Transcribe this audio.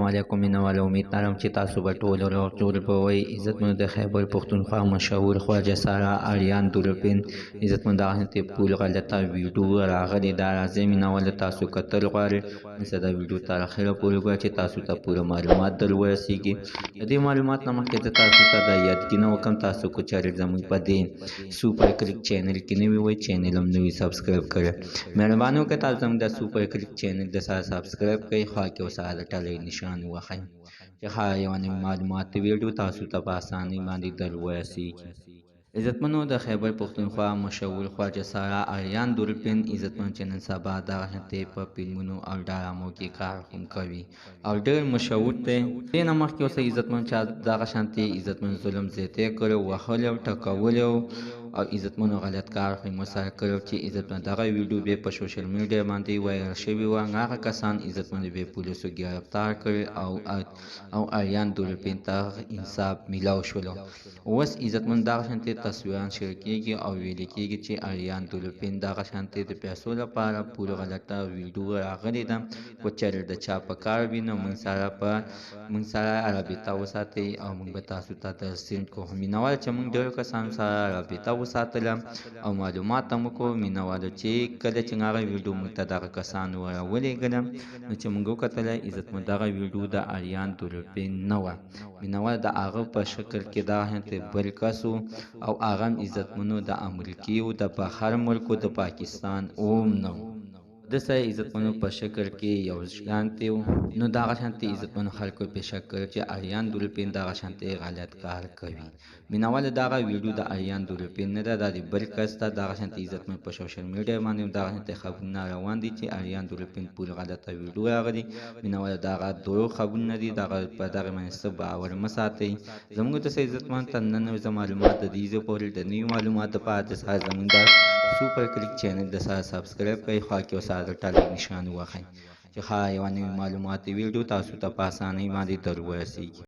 علیکم مینوالو، امید لرم چې تاسو به ټول روغ جوړ به وئ. عزتمنو د خیبر پښتونخوا مشهور خواجه سارا آریان دوربین عزتمنو دغه ته پول غلطه ویډیو راغلې ده. راځئ مینوالو تاسو کتل غواړئ نو دا ویډیو تر اخره پورې وګورئ چې تاسو ته پوره معلومات در ورسیږي. د دې معلومات نه مخکې زه تاسو ته دا یادګینه وکړم، تاسو که چېرې زموږ په دې سوپر کلیک چینل کې نوي وئ چینل هم نوي سبسکرایب کړئ. مهرباني وکړئ تاسو زموږ د سوپر کلیک چینل د سره سبسکرایب کړئ، خوا کې ورسره د ټلۍ نشان ووهئ چې هر یوه نوې معلوماتي ویډیو تاسو ته په اسانۍ باندې در ورسیږي. عزتمنو د خیبر پښتونخوا مشهور خواجه سارا آریان دوربین عزتمن چې نن سبا دغه شانتې په فلمونو او ډرامو کې کار هم کوي او ډېر مشهور دی. دې نه مخکې اوسه عزتمن چې دغه شانتې عزتمن ظلم زیاتی کړی، وهلی او ټکولی او عزتمنو غلط کار هم ورسره کړی چې عزتمن دغه ویډیو بیا په سوشل میډیا باندې وایرل شوې وه. هغه کسان عزتمن بیا پولیسو ګرفتار کړي او آریان دوربین ته انصاف میلاو شولو. اوس عزتمن دغه شانتې تصویران شیر کېږي او ویل کېږي چې آریان دوربین دغه شانتې د پیسو لپاره پوره غلطه ویډیو راغلې ده. که چېرې د چا په کار وي نو موږ سره رابطه وساتئ او موږ به تاسو ته ترسیم کوو. مینهوال چې موږ ډېرو کسانو سره رابطه وساتله او معلومات هم وکړو. مینهوالو چې کله چې هغه ویډیو موږ ته دغه کسانو راولېږله نو چې موږ وکتله عزتمن دغه ویډیو د آریان دوربین نه وه. مینهوال د هغه په شکل کې دغه شانتې بل کس او هغه هم عزتمنو د امریکې و، د بهر ملکو د پاکستان اوم نه و، د سره عزتمنو په شکل کې یو شانتې و. نو دغه شانتې عزتمنو خلکو په شک کړی چې آریان دوربین دغه شانتې غلط کار کوي. مینهوالو دغه ویډیو د آریان دوربین نه ده، دا د بل کس ده. دغه شانتې عزتمن په سوشل میډیا باندې دغه شانتې خبرونه روان دي چې آریان دوربین پول غلطه ویډیو راغلي. مینهوالو دغه دروغ خبرونه دي، په دغه باندې څه باور مه ساتئ. زموږ د عزتمن ته نن ورځ معلومات د دې پورې د نوي معلوماتو لپاره د سره زموږ د سوپر کلیک چینل د سره سبسکرایب کړئ، خوا کې ورسره د ټلۍ نشان ووهئ چې هر یوه نوې معلوماتي ویډیو تاسو ته په اسانۍ باندې در ورسیږي.